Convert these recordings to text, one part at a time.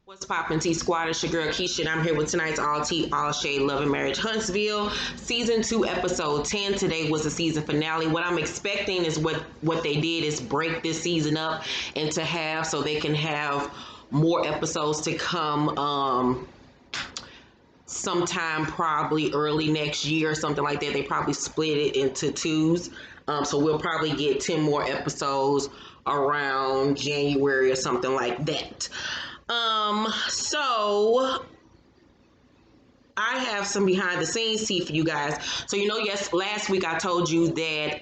What's poppin' T Squad? It's your girl Keisha, and I'm here with tonight's All Tea, All Shade, Love and Marriage Huntsville, Season 2, Episode 10. Today was the season finale. What I'm expecting is what they did is break this season up into half so they can have more episodes to come sometime probably early next year or something like that. They probably split it into twos. So we'll probably get 10 more episodes around January or something like that. So I have some behind the scenes tea for you guys. So yes, last week I told you that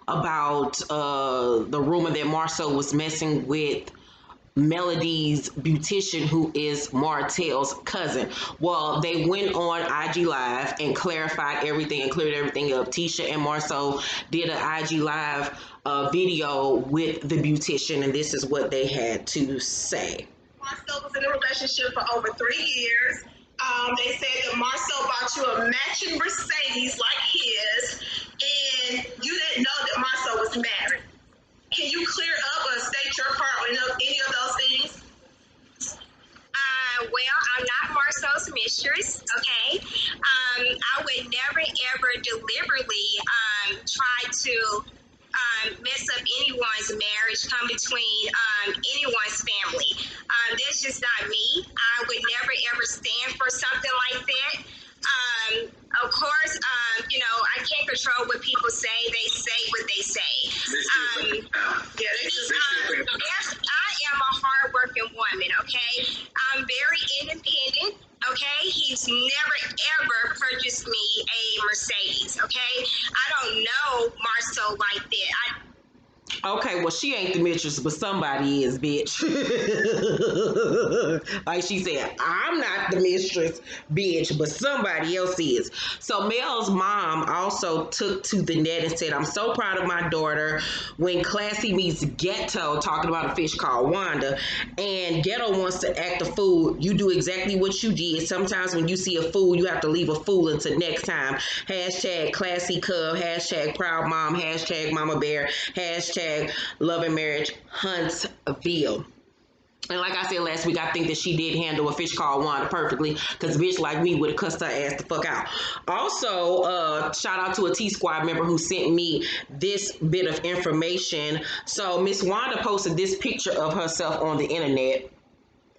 about the rumor that Marcel was messing with Melody's beautician, who is Martell's cousin. Well, they went on IG Live and clarified everything and cleared everything up. Tisha and Marcel did an IG Live video with the beautician, and this is what they had to say. Marcel was in a relationship for over 3 years. They said that Marcel bought you a matching Mercedes like his, and you didn't know that Marcel was married. Can you clear up or state your part on any of those things? Well, I'm not Marcel's mistress, okay? I would never ever deliberately try to mess up anyone's marriage, come between anyone's family. That's just not me. I would never ever stand for something like that. Of course, I can't control what people say. They say what they say. Yes, I am a hardworking woman, okay? I'm very independent, okay? He's never, ever purchased me a Mercedes, okay? I don't know Marcel like that. Okay, well, she ain't the mistress, but somebody is, bitch. Like she said, I'm not the mistress, bitch, but somebody else is. So Mel's mom also took to the net and said, I'm so proud of my daughter. When classy meets ghetto, talking about a fish called Wanda, and ghetto wants to act a fool, you do exactly what you did. Sometimes when you see a fool, you have to leave a fool until next time. Hashtag classy cub, hashtag proud mom, hashtag mama bear, hashtag Love and Marriage Huntsville. And like I said last week, I think that she did handle a fish called Wanda perfectly, because a bitch like me would have cussed her ass the fuck out. Also, shout out to a T-Squad member who sent me this bit of information. So Miss Wanda posted this picture of herself on the internet.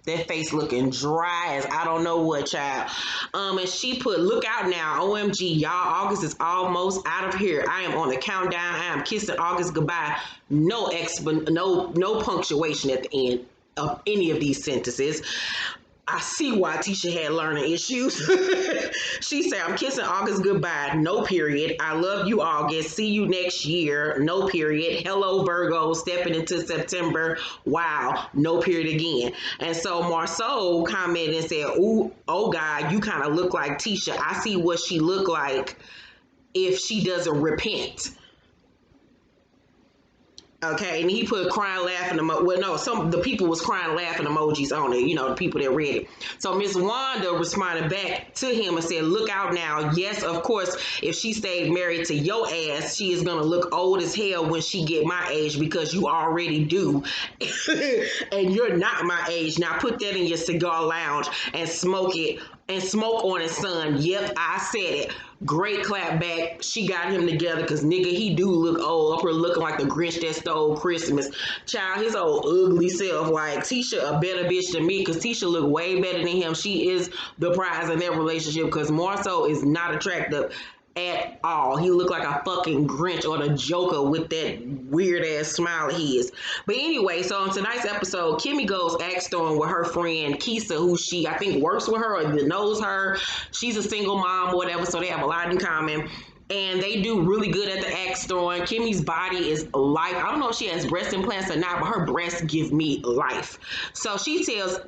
That face looking dry as I don't know what, child. And she put, look out now, OMG, y'all, August is almost out of here. I am on the countdown. I am kissing August goodbye. No punctuation at the end of any of these sentences. I see why Tisha had learning issues. She said, I'm kissing August goodbye, no period. I love you, August. See you next year, no period. Hello, Virgo, stepping into September. Wow, no period again. And so Marceau commented and said, ooh, oh God, you kind of look like Tisha. I see what she look like if she doesn't repent. Okay, and he put crying, laughing the people was crying, laughing emojis on it, the people that read it. So Miss Wanda responded back to him and said, look out now. Yes, of course, if she stayed married to your ass, she is going to look old as hell when she get my age, because you already do. And you're not my age. Now put that in your cigar lounge and smoke it, and smoke on it, son. Yep, I said it. Great clap back. She got him together, because nigga, he do look old. Up here looking like the Grinch that stole Christmas. Child, his old ugly self. Like, Tisha a better bitch than me, because Tisha look way better than him. She is the prize in that relationship, because Marcel is not attractive at all. He looked like a fucking Grinch or the Joker with that weird ass smile he is. But anyway, so on tonight's episode, Kimmy goes axe throwing with her friend Keisha, who she I think works with her or knows her. She's a single mom or whatever, so they have a lot in common. And they do really good at the axe throwing. Kimmy's body is life. I don't know if she has breast implants or not, but her breasts give me life. So she tells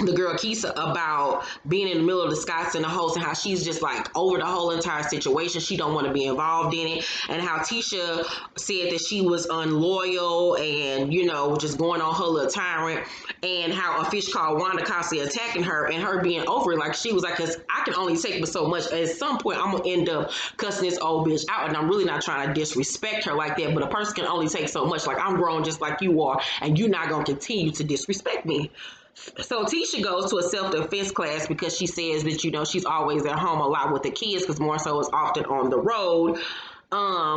the girl Keisha about being in the middle of the Scots and the host, and how she's just like over the whole entire situation. She don't want to be involved in it, and how Tisha said that she was unloyal and just going on her little tyrant, and how a fish called Wanda constantly attacking her, and her being over it. Like, she was like, because I can only take but so much. At some point I'm gonna end up cussing this old bitch out, and I'm really not trying to disrespect her like that, but a person can only take so much. Like, I'm grown just like you are, and you're not gonna continue to disrespect me. So Tisha goes to a self-defense class because she says that, she's always at home a lot with the kids because Marcel is often on the road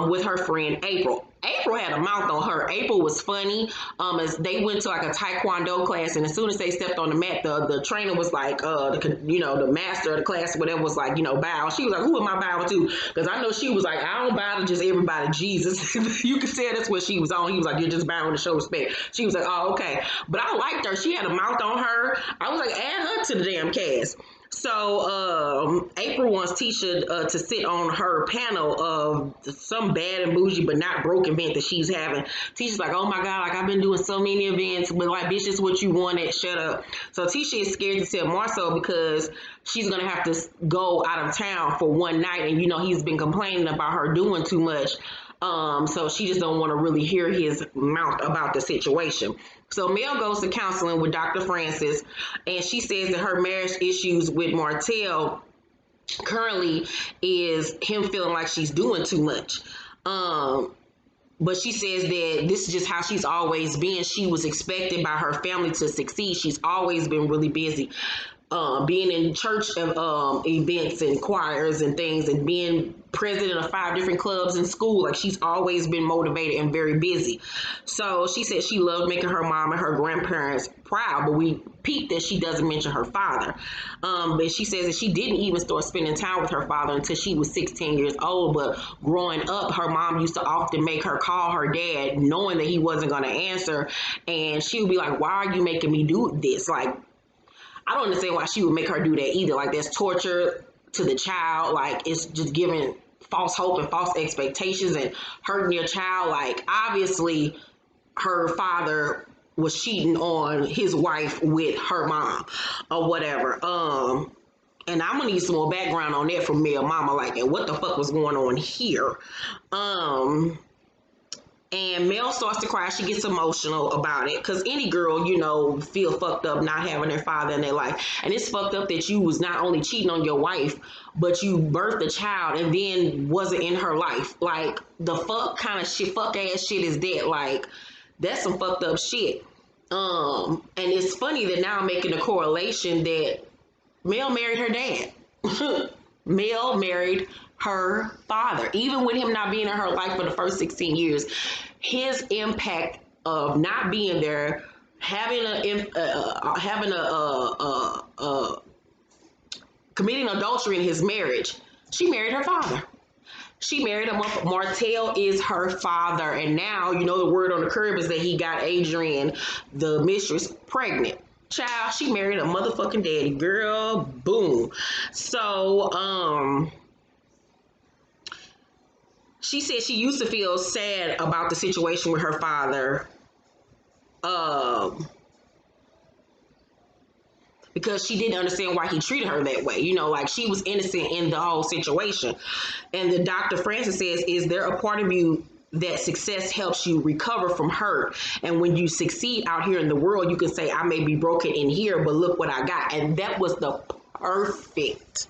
with her friend April. April had a mouth on her. April was funny. As they went to like a taekwondo class, and as soon as they stepped on the mat, the trainer was like, the master of the class, whatever, was like, bow. She was like, who am I bowing to? Because I know she was like, I don't bow to just everybody, Jesus. You could tell that's what she was on. He was like, you're just bowing to show respect. She was like, oh, okay. But I liked her. She had a mouth on her. I was like, add her to the damn cast. So April wants Tisha to sit on her panel of some bad and bougie but not broke event that she's having. Tisha's like, oh my God, like I've been doing so many events, but like, bitch, this is what you wanted. Shut up. So Tisha is scared to tell Marcel because she's going to have to go out of town for one night. And, he's been complaining about her doing too much. So she just don't want to really hear his mouth about the situation. So Mel goes to counseling with Dr. Francis, and she says that her marriage issues with Martell currently is him feeling like she's doing too much. But she says that this is just how she's always been. She was expected by her family to succeed. She's always been really busy. Being in church events and choirs and things, and being president of 5 different clubs in school. Like, she's always been motivated and very busy. So she said she loved making her mom and her grandparents proud, but we peeped that she doesn't mention her father. But she says that she didn't even start spending time with her father until she was 16 years old. But growing up, her mom used to often make her call her dad knowing that he wasn't going to answer. And she would be like, why are you making me do this? Like, I don't understand why she would make her do that either. Like, that's torture to the child. Like, it's just giving false hope and false expectations and hurting your child. Like, obviously, her father was cheating on his wife with her mom or whatever. And I'm gonna need some more background on that from Mel Mama. Like, and what the fuck was going on here? And Mel starts to cry. She gets emotional about it because any girl, feel fucked up not having their father in their life. And it's fucked up that you was not only cheating on your wife, but you birthed a child and then wasn't in her life. Like, the fuck kind of shit, fuck ass shit is that? Like, that's some fucked up shit. And it's funny that now I'm making a correlation that Mel married her dad. Mel married her father. Even with him not being in her life for the first 16 years, his impact of not being there, committing adultery in his marriage, she married her father. She married him up. Martell is her father. And now, the word on the curb is that he got Adrienne, the mistress, pregnant. Child, she married a motherfucking daddy. Girl, boom. So, she said she used to feel sad about the situation with her father. Because she didn't understand why he treated her that way. Like, she was innocent in the whole situation. And the Dr. Francis says, is there a part of you that success helps you recover from hurt? And when you succeed out here in the world, you can say, I may be broken in here, but look what I got. And that was the perfect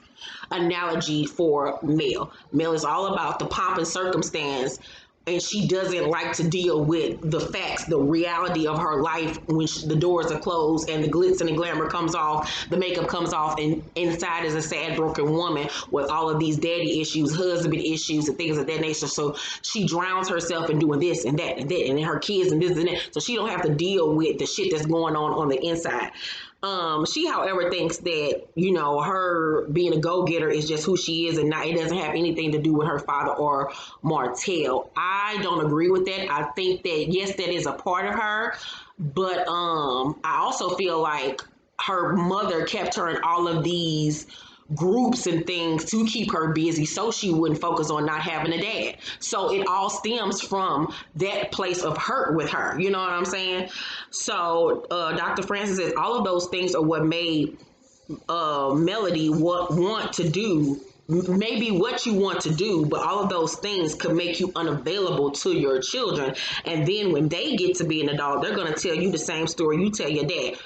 analogy for Mel. Mel is all about the pomp and circumstance, and she doesn't like to deal with the facts, the reality of her life when the doors are closed and the glitz and the glamour comes off, the makeup comes off, and inside is a sad, broken woman with all of these daddy issues, husband issues, and things of that nature. So she drowns herself in doing this and that and that, and her kids and this and that. So she don't have to deal with the shit that's going on the inside. She, however, thinks that, her being a go-getter is just who she is, and not, it doesn't have anything to do with her father or Martell. I don't agree with that. I think that, yes, that is a part of her, but I also feel like her mother kept her in all of these groups and things to keep her busy so she wouldn't focus on not having a dad. So it all stems from that place of hurt with her. You know what I'm saying? So Dr. Francis says all of those things are what made Melody want to do maybe what you want to do, but all of those things could make you unavailable to your children. And then when they get to be an adult, they're going to tell you the same story you tell your dad.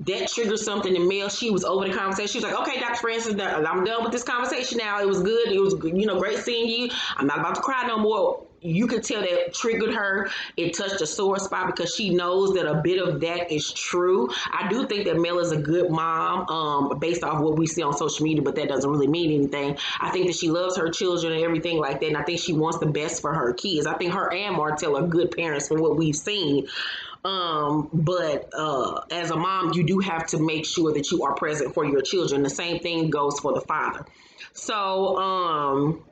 That triggered something in Mel. She was over the conversation. She was like, okay, Dr. Francis, I'm done with this conversation now. It was good. It was, great seeing you. I'm not about to cry no more. you could tell that triggered her. It touched a sore spot because she knows that a bit of that is true. I do think that Mel is a good mom, based off what we see on social media, but that doesn't really mean anything. I think that she loves her children and everything like that, and I think she wants the best for her kids. I think her and Martell are good parents from what we've seen. But as a mom, you do have to make sure that you are present for your children. The same thing goes for the father. So,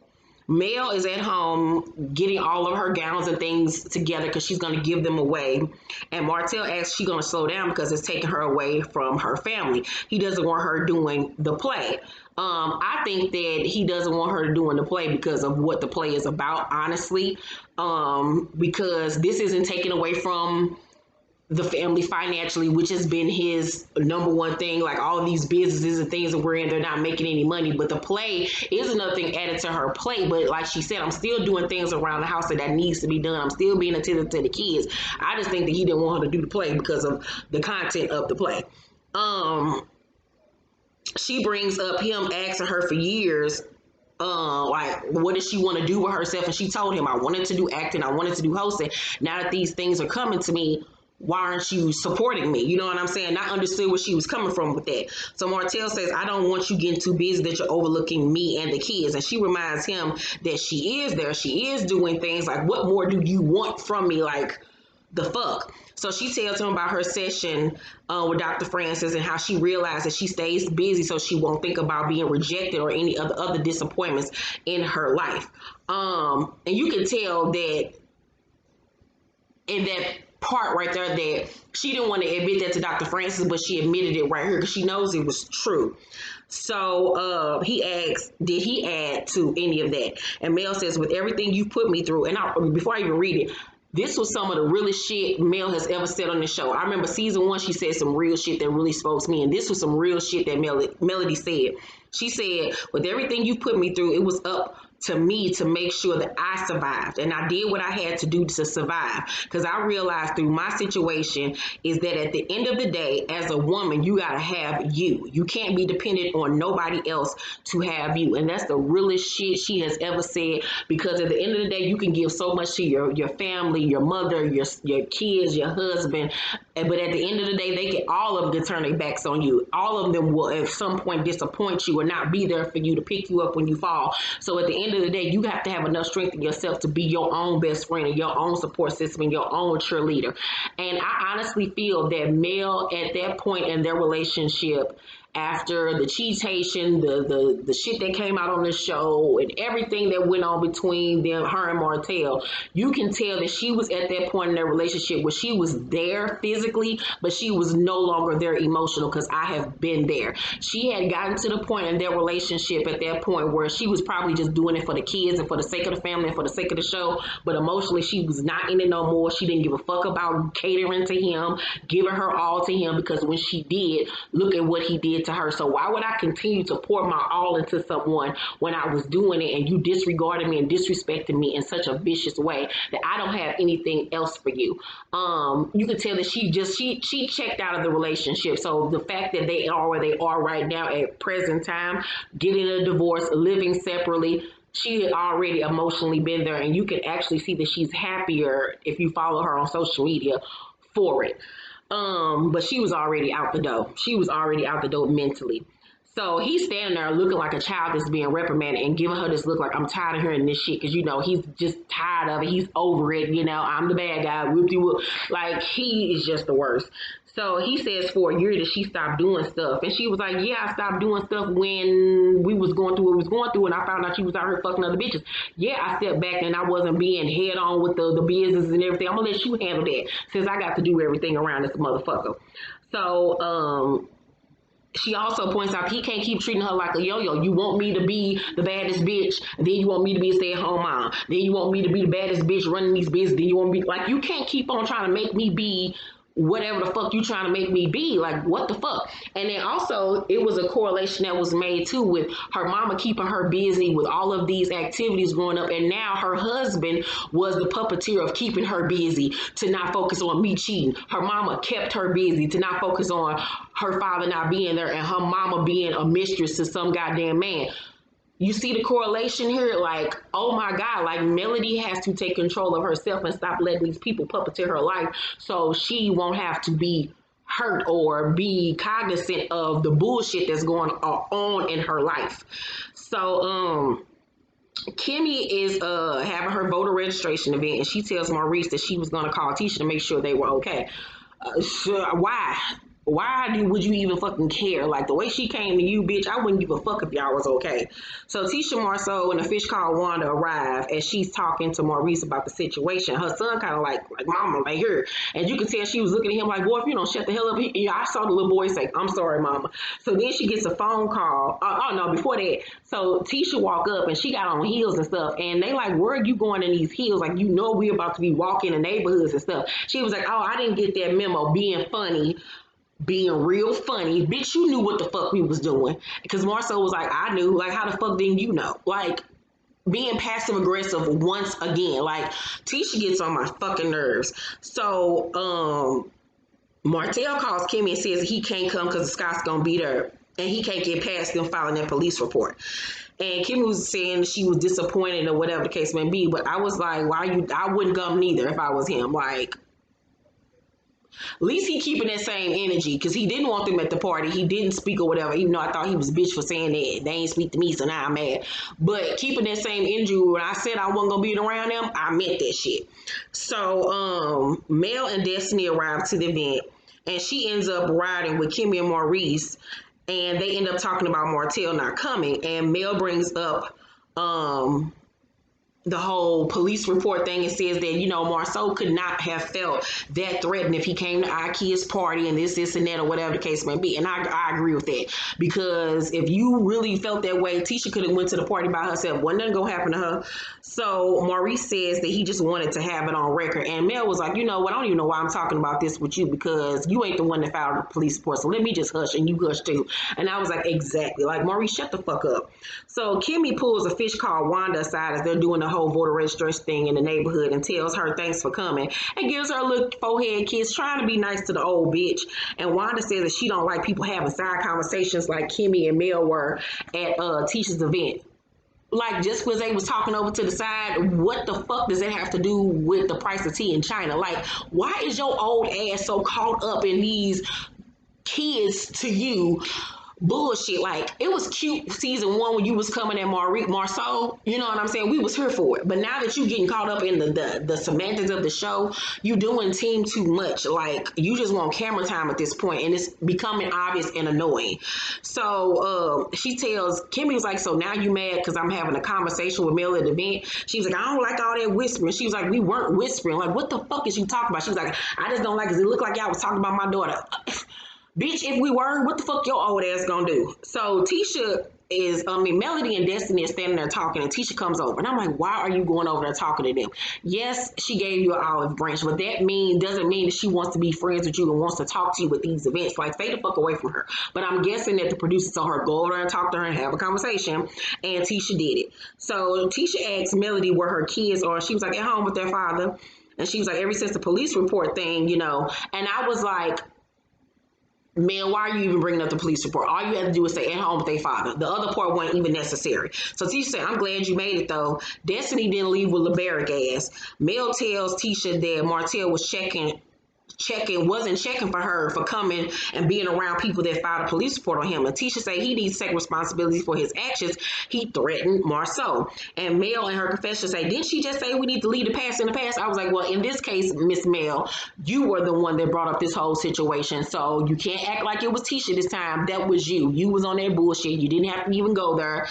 Mel is at home getting all of her gowns and things together because she's going to give them away. And Martell asks she's going to slow down because it's taking her away from her family. He doesn't want her doing the play. I think that he doesn't want her doing the play because of what the play is about, honestly. Because this isn't taken away from the family financially, which has been his number one thing. Like all of these businesses and things that we're in, they're not making any money, but the play is another thing added to her plate. But like she said, I'm still doing things around the house that needs to be done. I'm still being attentive to the kids. I just think that he didn't want her to do the play because of the content of the play. She brings up him asking her for years, like what does she want to do with herself, and she told him, I wanted to do acting, I wanted to do hosting. Now that these things are coming to me, why aren't you supporting me? You know what I'm saying? I understood where she was coming from with that. So Martell says, I don't want you getting too busy that you're overlooking me and the kids. And she reminds him that she is there. She is doing things. Like, what more do you want from me? Like, the fuck? So she tells him about her session with Dr. Francis and how she realized that she stays busy so she won't think about being rejected or any other disappointments in her life. And you can tell that in that part right there that she didn't want to admit that to Dr. Francis, but she admitted it right here because she knows it was true. So he asks, did he add to any of that? And Mel says, with everything you put me through, and before I even read it, this was some of the realest shit Mel has ever said on the show. I remember season 1, she said some real shit that really spoke to me, and this was some real shit that Melody said. She said, with everything you put me through, it was up to me to make sure that I survived, and I did what I had to do to survive, because I realized through my situation is that at the end of the day, as a woman, you gotta have you can't be dependent on nobody else to have you. And that's the realest shit she has ever said, because at the end of the day, you can give so much to your family, your mother, your kids, your husband, but at the end of the day, they can all of them turn their backs on you. All of them will at some point disappoint you or not be there for you to pick you up when you fall. So at the end of the day, you have to have enough strength in yourself to be your own best friend and your own support system and your own cheerleader. And I honestly feel that Mel, at that point in their relationship, after the cheatation, the shit that came out on the show and everything that went on between them, her and Martell, you can tell that she was at that point in their relationship where she was there physically, but she was no longer there emotional, because I have been there. She had gotten to the point in their relationship at that point where she was probably just doing it for the kids and for the sake of the family and for the sake of the show, but emotionally she was not in it no more. She didn't give a fuck about catering to him, giving her all to him, because when she did, look at what he did to her. So why would I continue to pour my all into someone when I was doing it and you disregarded me and disrespected me in such a vicious way that I don't have anything else for you? You can tell that she checked out of the relationship. So the fact that they are where they are right now at present time, getting a divorce, living separately, she had already emotionally been there, and you can actually see that she's happier if you follow her on social media for it. But she was already out the door. She was already out the door mentally. So he's standing there looking like a child that's being reprimanded and giving her this look like, I'm tired of hearing this shit, because, he's just tired of it. He's over it. I'm the bad guy. Whoop-de-whoop. Like, he is just the worst. So he says for a year that she stopped doing stuff. And she was like, yeah, I stopped doing stuff when we was going through what we was going through, and I found out she was out here fucking other bitches. Yeah, I stepped back and I wasn't being head on with the business and everything. I'm going to let you handle that, since I got to do everything around this motherfucker. So, she also points out he can't keep treating her like a yo-yo. You want me to be the baddest bitch, then you want me to be a stay-at-home mom. Then you want me to be the baddest bitch running these business. Then you want me, like, you can't keep on trying to make me be whatever the fuck you trying to make me be. Like, what the fuck? And then also, it was a correlation that was made too with her mama keeping her busy with all of these activities growing up, and now her husband was the puppeteer of keeping her busy to not focus on me cheating. Her mama kept her busy to not focus on her father not being there and her mama being a mistress to some goddamn man. You see the correlation here? Like, oh my God, like Melody has to take control of herself and stop letting these people puppeteer her life so she won't have to be hurt or be cognizant of the bullshit that's going on in her life. So, Kimmy is having her voter registration event, and she tells Maurice that she was going to call Tisha to make sure they were okay. So why? Would you even fucking care? Like the way she came to you, bitch, I wouldn't give a fuck if y'all was okay. So Tisha Marceau and a fish called Wanda arrive as she's talking to Maurice about the situation. Her son kind of like mama, right here. And you can tell she was looking at him like, boy, if you don't shut the hell up. Yeah, I saw the little boy say, I'm sorry, mama. So then she gets a phone call. Oh no, before that. So Tisha walk up and she got on heels and stuff. And they like, where are you going in these heels? Like, you know, we're about to be walking in neighborhoods and stuff. She was like, oh, I didn't get that memo. Being real funny. Bitch, you knew what the fuck we was doing. Because Marcel was like, I knew. Like, how the fuck didn't you know? Like, being passive aggressive once again. Like, Tisha gets on my fucking nerves. So, Martell calls Kimmy and says he can't come because Scott's gonna be there. And he can't get past them filing that police report. And Kimmy was saying she was disappointed or whatever the case may be. But I was like, I wouldn't come neither if I was him. Like, at least he keeping that same energy because he didn't want them at the party. He didn't speak or whatever, even though I thought he was a bitch for saying that. They ain't speak to me, so now I'm mad. But keeping that same energy, when I said I wasn't going to be around them, I meant that shit. So, Mel and Destiny arrived to the event, and she ends up riding with Kimmy and Maurice, and they end up talking about Martell not coming, and Mel brings up, the whole police report thing and says that, you know, Marceau could not have felt that threatened if he came to our kids' party and this, and that, or whatever the case may be. And I agree with that. Because if you really felt that way, Tisha could have went to the party by herself. Wasn't nothing gonna happen to her. So Maurice says that he just wanted to have it on record. And Mel was like, you know what, I don't even know why I'm talking about this with you because you ain't the one that filed the police report. So let me just hush and you hush too. And I was like, exactly. Like, Maurice, shut the fuck up. So Kimmy pulls a fish called Wanda aside as they're doing the whole voter registration thing in the neighborhood and tells her thanks for coming and gives her a little forehead kiss, trying to be nice to the old bitch. And Wanda says that she don't like people having side conversations like Kimmy and Mel were at Tisha's event. Like, just because they was talking over to the side, what the fuck does that have to do with the price of tea in China? Like, why is your old ass so caught up in these kids to you bullshit? Like, it was cute season 1 when you was coming at Marceau, you know what I'm saying? We was here for it. But now that you getting caught up in the semantics of the show, you doing team too much. Like, you just want camera time at this point, and it's becoming obvious and annoying. So she tells Kimmy, was like, so now you mad because I'm having a conversation with Mel at the event? She was like, I don't like all that whispering. She was like, we weren't whispering. Like, what the fuck is you talking about? She was like, I just don't like it because it looked like y'all was talking about my daughter. Bitch, if we were, what the fuck your old ass gonna do? So Tisha Melody and Destiny are standing there talking, and Tisha comes over. And I'm like, why are you going over there talking to them? Yes, she gave you an olive branch, but that doesn't mean that she wants to be friends with you and wants to talk to you with these events. Like, stay the fuck away from her. But I'm guessing that the producers told her, go over there and talk to her and have a conversation. And Tisha did it. So Tisha asked Melody where her kids are. She was like, at home with their father. And she was like, ever since the police report thing, you know. And I was like, man, why are you even bringing up the police report? All you had to do is say at home with their father. The other part wasn't even necessary. So Tisha said, I'm glad you made it though. Destiny didn't leave with LeBaric ass. Mel tells Tisha that Martell was wasn't checking for her for coming and being around people that filed a police report on him. And Tisha say he needs to take responsibility for his actions. He threatened Marceau. And Mel in her confession say, didn't she just say we need to leave the past in the past? I was like, well, in this case, Miss Mel, you were the one that brought up this whole situation. So you can't act like it was Tisha this time. That was you. You was on that bullshit. You didn't have to even go there.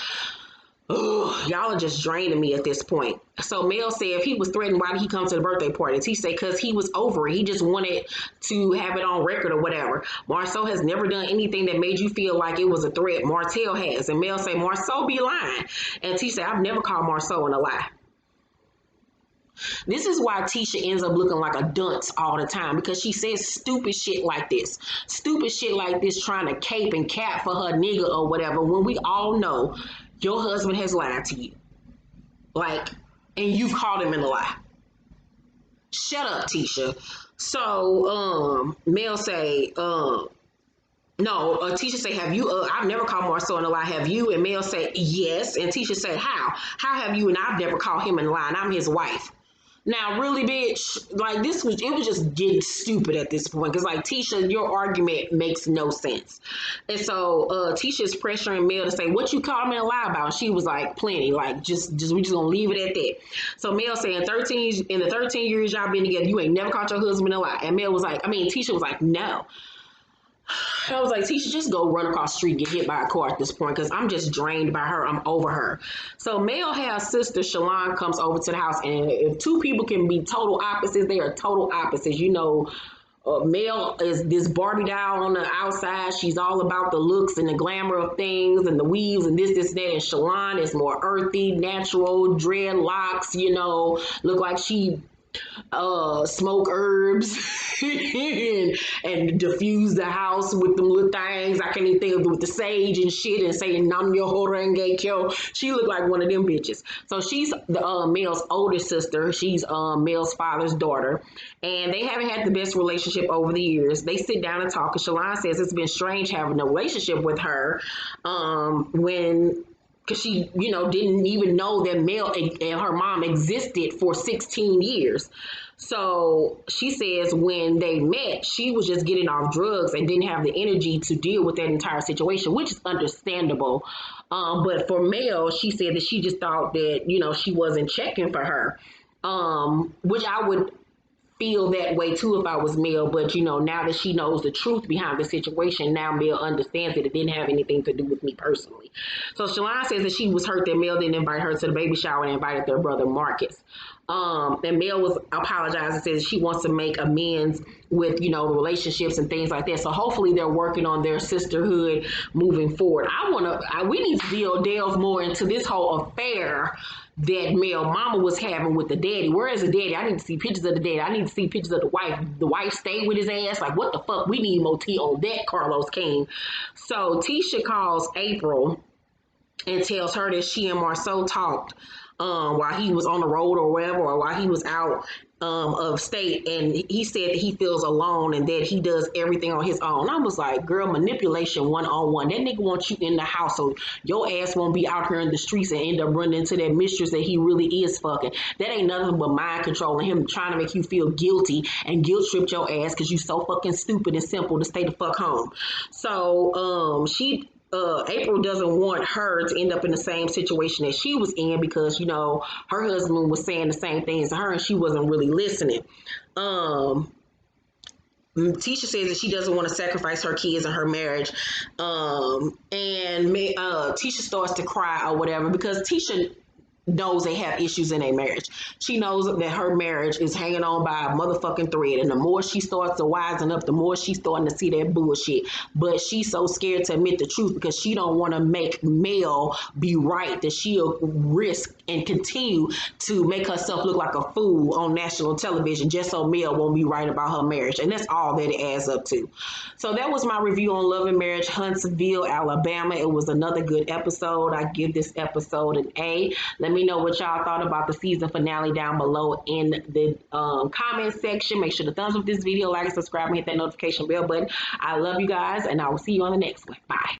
Ugh, y'all are just draining me at this point. So Mel said if he was threatened, why did he come to the birthday party? He said because he was over it. He just wanted to have it on record or whatever. Marceau has never done anything that made you feel like it was a threat. Martell has. And Mel say Marceau be lying. And T said I've never called Marceau in a lie. This is why Tisha ends up looking like a dunce all the time, because she says stupid shit like this. Stupid shit like this, trying to cape and cap for her nigga or whatever, when we all know your husband has lied to you. Like, and you've caught him in a lie. Shut up, Tisha. So, Mel say, no, no, Tisha say, have you, I've never called Marcel in a lie, have you? And Mel say, yes. And Tisha said, how have you? And I've never called him in a lie, and I'm his wife. Now, really, bitch, like it was just getting stupid at this point. Cause like Tisha, your argument makes no sense. And so Tisha's pressuring Mel to say, what you call me a lie about? And she was like, plenty, like just we just gonna leave it at that. So Mel saying in the 13 years y'all been together, you ain't never caught your husband a lie. And Mel was like, Tisha was like, no. I was like, Tisha, just go run across the street and get hit by a car at this point because I'm just drained by her. I'm over her. So Mel has sister Shalon comes over to the house, and if two people can be total opposites, they are total opposites. You know, Mel is this Barbie doll on the outside. She's all about the looks and the glamour of things and the weaves and this, that. And Shalon is more earthy, natural, dreadlocks, you know, look like she smoke herbs and diffuse the house with them little things. I can't even think of it, with the sage and shit and saying Nam Yo Horenge Kyo. She looked like one of them bitches. So she's the Mel's older sister. She's Mel's father's daughter. And they haven't had the best relationship over the years. They sit down and talk, and Shalon says it's been strange having a relationship with her because she, you know, didn't even know that Mel and her mom existed for 16 years. So she says when they met, she was just getting off drugs and didn't have the energy to deal with that entire situation, which is understandable. But for Mel, she said that she just thought that, you know, she wasn't checking for her, which I would feel that way too if I was Mel, but you know, now that she knows the truth behind the situation, now Mel understands that it didn't have anything to do with me personally. So Shalon says that she was hurt that Mel didn't invite her to the baby shower and invited their brother Marcus. And Mel was apologizing, says she wants to make amends with, you know, relationships and things like that. So hopefully they're working on their sisterhood moving forward. We need to delve more into this whole affair that Mel mama was having with the daddy. Where is the daddy? I need to see pictures of the daddy. I need to see pictures of the wife. The wife stayed with his ass. Like, what the fuck? We need more tea on that, Carlos King. So Tisha calls April and tells her that she and Marceau talked while he was on the road or wherever, or while he was out of state, and he said that he feels alone and that he does everything on his own. I was like, girl, manipulation 101. That nigga wants you in the house so your ass won't be out here in the streets and end up running into that mistress that he really is fucking. That ain't nothing but mind controlling him, trying to make you feel guilty and guilt tripped your ass because you so fucking stupid and simple to stay the fuck home. So April doesn't want her to end up in the same situation that she was in because, you know, her husband was saying the same things to her and she wasn't really listening. Tisha says that she doesn't want to sacrifice her kids and her marriage. Tisha starts to cry or whatever because Tisha knows they have issues in their marriage. She knows that her marriage is hanging on by a motherfucking thread. And the more she starts to wisen up, the more she's starting to see that bullshit. But she's so scared to admit the truth because she don't want to make Mel be right, that she'll risk and continue to make herself look like a fool on national television just so Mel won't be right about her marriage. And that's all that it adds up to. So that was my review on Love and Marriage, Huntsville, Alabama. It was another good episode. I give this episode an A. Let me know what y'all thought about the season finale down below in the comment section. Make sure to thumbs up this video, like and subscribe, and hit that notification bell button. I love you guys, and I will see you on the next one. Bye.